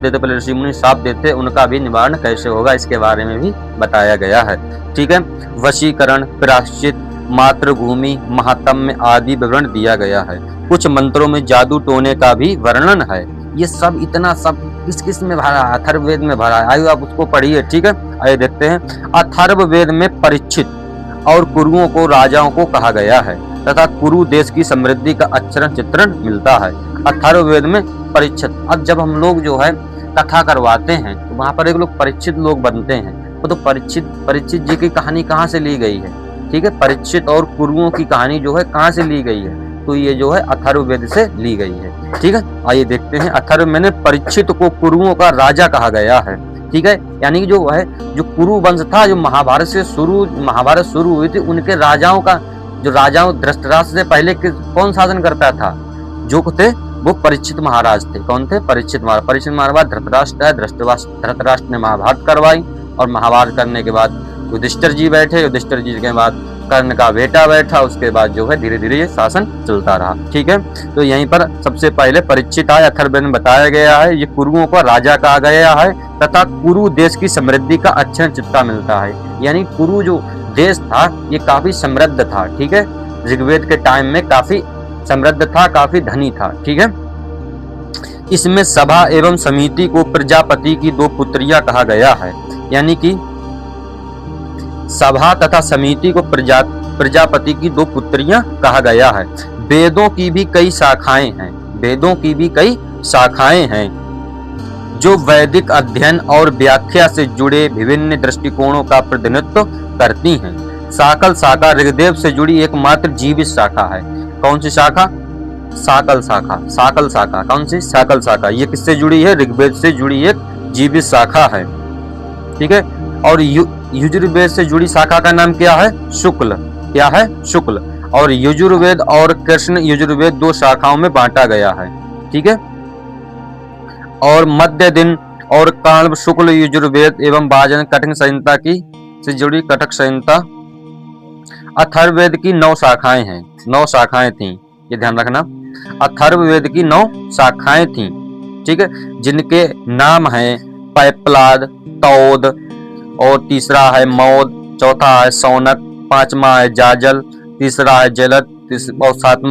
देते, पहले ऋषि मुनि साप देते, उनका भी निवारण कैसे होगा इसके बारे में भी बताया गया है। ठीक है, वशीकरण, प्रायश्चित, मातृभूमि, महात्म्य आदि विवरण दिया गया है। कुछ मंत्रों में जादू टोने का भी वर्णन है। ये सब इतना सब किस में भरा है? अथर्ववेद में भरा है। आइए आप उसको पढ़िए। ठीक है, आइए देखते हैं। अथर्ववेद में परीक्षित और कुरुओं को राजाओं को कहा गया है तथा कुरु देश की समृद्धि का अक्षरण चित्रण मिलता है। अथर्ववेद में परीक्षित। अब जब हम लोग जो है कथा करवाते हैं तो वहां पर एक लोग परीक्षित लोग बनते हैं। तो परीक्षित जी की कहानी कहाँ से ली गई है? ठीक है, परीक्षित और कुरुओं की कहानी जो है कहाँ से ली गई है? तो ये जो है अथर्ववेद से ली गई है। ठीक है, आइए देखते हैं। अथर्ववेद में परीक्षित को कुरुओं का राजा कहा गया है। ठीक है, यानी कि जो है जो कुरु वंश था, जो महाभारत शुरू हुई थी, उनके राजाओं का जो राजाओं धृतराष्ट्र से पहले कौन शासन करता था? जो थे वो परीक्षित महाराज थे। कौन थे? परीक्षित महाराज। परीक्षित महाराज धृतराष्ट्र है। धृतराष्ट्र ने महाभारत करवाई और महाभारत करने के बाद युधिष्ठिर जी बैठे। युधिष्ठिर जी के बाद कर्ण का बेटा बैठा। उसके बाद जो है धीरे धीरे ये शासन चलता रहा। ठीक है, तो यहीं पर सबसे पहले परीक्षित आए। अथर्ववेद में बताया गया है ये कुरुओं का राजा कहा गया है तथा कुरु देश की समृद्धि का अक्षरण चित्ता मिलता है। यानी कुरु जो देश था ये काफी समृद्ध था। ठीक है, ऋग्वेद के टाइम में काफी समृद्ध था, काफी धनी था। ठीक है, इसमें सभा एवं समिति को प्रजापति की 2 पुत्रियां कहा गया है। यानी कि सभा तथा समिति को प्रजापति की 2 पुत्रियां कहा गया है। वेदों की भी कई शाखाएं हैं। वेदों की भी कई शाखाएं हैं जो वैदिक अध्ययन और व्याख्या से जुड़े विभिन्न दृष्टिकोणों का प्रतिनिधित्व करती हैं। साकल शाखा ऋग्वेद से जुड़ी एकमात्र जीवित शाखा है। कौन सी शाखा? साकल शाखा। साकल शाखा कौन सी? साकल शाखा। ये किससे जुड़ी है? ऋग्वेद से जुड़ी एक जीवित शाखा है। ठीक है, और यजुर्वेद से जुड़ी शाखा का नाम क्या है? शुक्ल। क्या है? शुक्ल। और यजुर्वेद और कृष्ण यजुर्वेद 2 शाखाओं में बांटा गया है। ठीक है, और मध्य दिन और काण्व शुक्ल यजुर्वेद एवं वाजन कटक संहिता की से जुड़ी कटक संहिता। अथर्ववेद की 9 शाखाएं हैं। 9 शाखाएं थीं, ये ध्यान रखना। अथर्ववेद की 9 शाखाएं थीं। ठीक है, जिनके नाम हैं पैपलाद, तौद, और तीसरा है मौद, चौथा है सौनक, 5वां है जाजल, तीसरा है जलद और 7वां